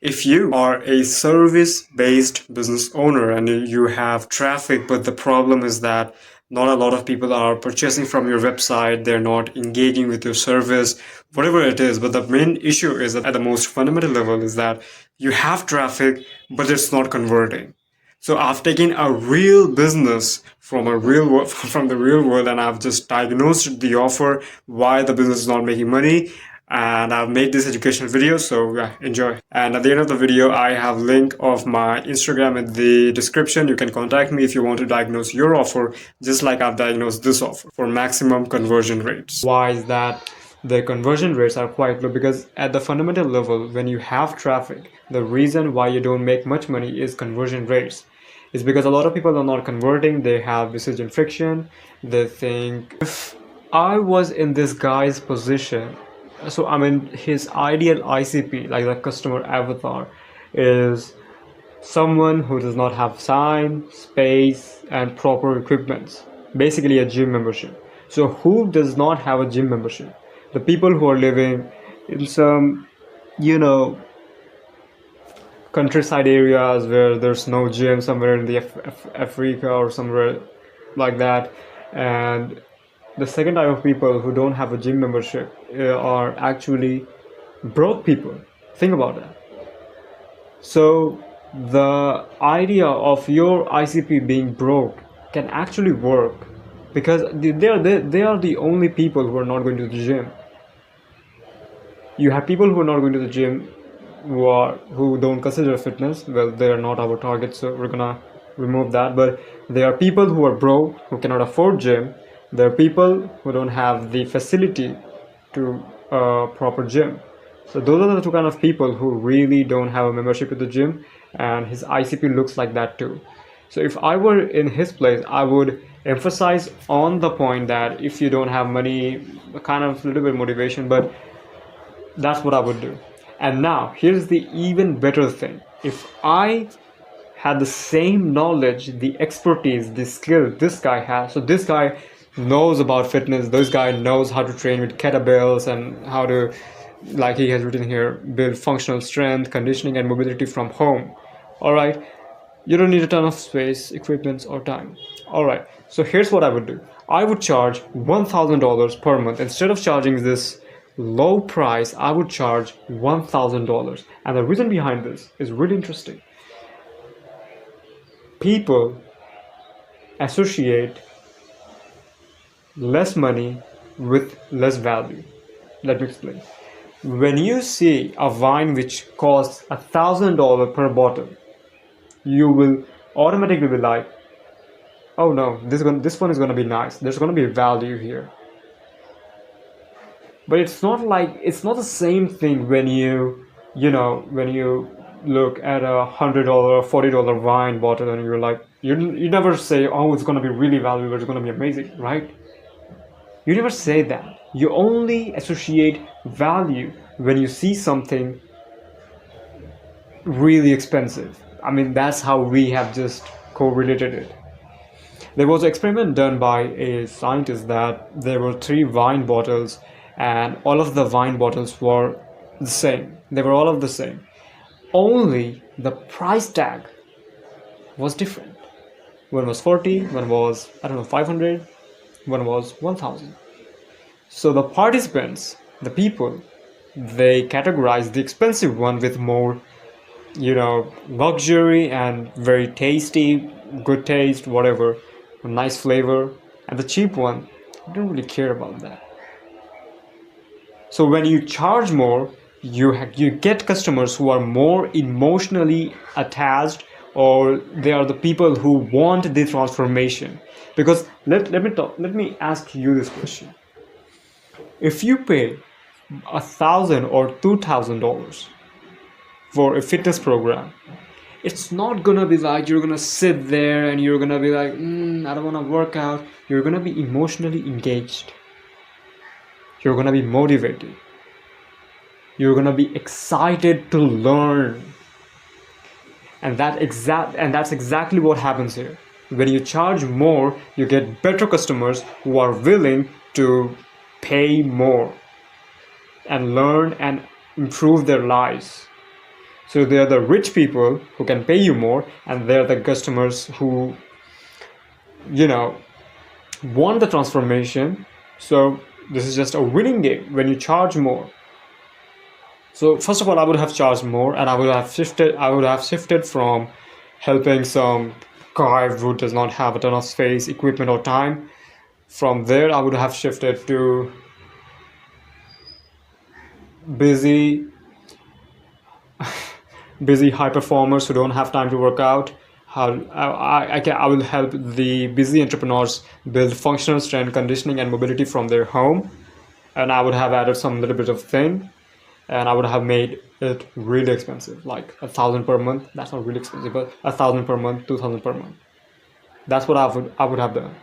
If you are a service-based business owner and you have traffic, but the problem is that not a lot of people are purchasing from your website, they're not engaging with your service, whatever it is. But the main issue is that at the most fundamental level is that you have traffic, but it's not converting. So I've taken a real business from a real from the real world, and I've just diagnosed the offer, why the business is not making money, and I've made this educational video. So yeah, enjoy. And at the end of the video, I have link of my Instagram in the description. You can contact me if you want to diagnose your offer, just like I've diagnosed this offer for maximum conversion rates. Why is that? The conversion rates are quite low because at the fundamental level, when you have traffic, the reason why you don't make much money is conversion rates. It's because a lot of people are not converting. They have decision friction. They think, if I was in this guy's position, so I mean his ideal ICP, like the customer avatar, is someone who does not have time, space, and proper equipment. Basically a gym membership. So who does not have a gym membership? The people who are living in some, countryside areas where there's no gym, somewhere in the Africa or somewhere like that. And the second type of people who don't have a gym membership are actually broke people. Think about that. So the idea of your ICP being broke can actually work because they are the only people who are not going to the gym. You have people who are not going to the gym who don't consider fitness. Well, they are not our target, so we're gonna remove that. But there are people who are broke, who cannot afford gym. There are people who don't have the facility to proper gym. So those are the two kind of people who really don't have a membership at the gym, and his ICP looks like that too. So if I were in his place, I would emphasize on the point that if you don't have money, kind of a little bit of motivation, but that's what I would do. And now here's the even better thing. If I had the same knowledge, the expertise, the skill this guy has, so this guy knows about fitness, this guy knows how to train with kettlebells and how to, like he has written here, build functional strength, conditioning, and mobility from home. All right, you don't need a ton of space, equipment, or time. All right, so here's what I would do. I would charge $1,000 per month. Instead of charging this low price, I would charge $1,000. And the reason behind this is really interesting. People associate less money with less value. Let me explain. When you see a wine which costs $1,000 per bottle, you will automatically be like, oh no, this one is going to be nice. There's going to be value here. But it's not the same thing when you look at a $100 or $40 wine bottle and you're like, you never say, oh, it's going to be really valuable, it's going to be amazing, right? You never say that. You only associate value when you see something really expensive. I mean, that's how we have just correlated it. There was an experiment done by a scientist that there were 3 wine bottles and all of the wine bottles were the same. They were all of the same. Only the price tag was different. One was 40, one was, 500, one was 1000. So the participants, the people, they categorized the expensive one with more, luxury and very tasty, good taste, whatever, a nice flavor, and the cheap one didn't really care about that. So when you charge more, you get customers who are more emotionally attached, or they are the people who want the transformation. Because let me ask you this question. If you pay $1,000 or $2,000 for a fitness program, it's not gonna be like you're gonna sit there and you're gonna be like, I don't wanna work out. You're gonna be emotionally engaged. You're gonna be motivated. You're gonna be excited to learn. And that's exactly what happens here. When you charge more, you get better customers who are willing to pay more and learn and improve their lives. So they're the rich people who can pay you more, and they're the customers who, you know, want the transformation. So this is just a winning game when you charge more. So first of all, I would have charged more, and I would have shifted from helping some guy who does not have a ton of space, equipment, or time. From there, I would have shifted to busy high performers who don't have time to work out. I will help the busy entrepreneurs build functional strength, conditioning, and mobility from their home. And I would have added some little bit of thing, and I would have made it really expensive, like 1,000 per month. That's not really expensive, but 1,000 per month, 2,000 per month. That's what I would have done.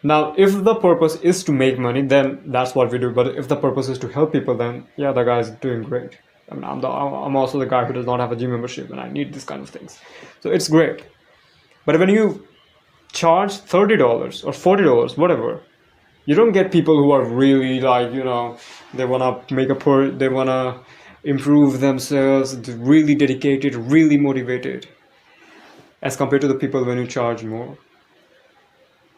Now, if the purpose is to make money, then that's what we do. But if the purpose is to help people, then yeah, the guy's doing great. I mean, I'm also the guy who does not have a gym membership, and I need these kind of things. So it's great. But when you charge $30 or $40, whatever, you don't get people who are really like, they wanna they wanna improve themselves, really dedicated, really motivated, as compared to the people when you charge more.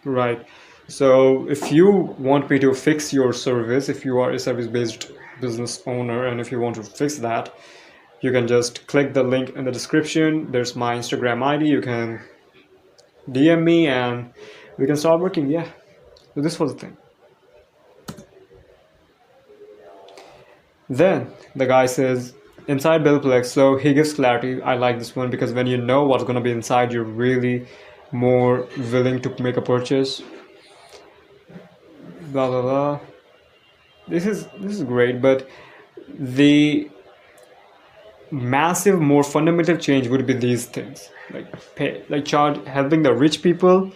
Right. So if you want me to fix your service, if you are a service-based business owner, and if you want to fix that, you can just click the link in the description. There's my Instagram ID. You can DM me and we can start working. Yeah. So this was the thing. Then the guy says inside Billplex, so he gives clarity. I like this one because when you know what's going to be inside, you're really more willing to make a purchase. Blah blah blah. This is great, but the massive, more fundamental change would be these things, helping the rich people,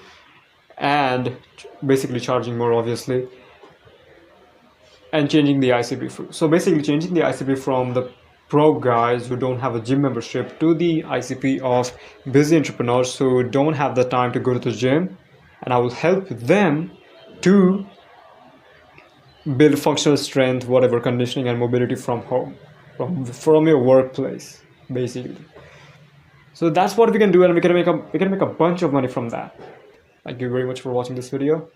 and basically charging more, obviously, and changing the ICP. So basically changing the ICP from the pro guys who don't have a gym membership to the ICP of busy entrepreneurs who don't have the time to go to the gym, and I will help them to build functional strength, whatever, conditioning and mobility from home, from your workplace, basically. So that's what we can do, and we can make a bunch of money from that. Thank you very much for watching this video.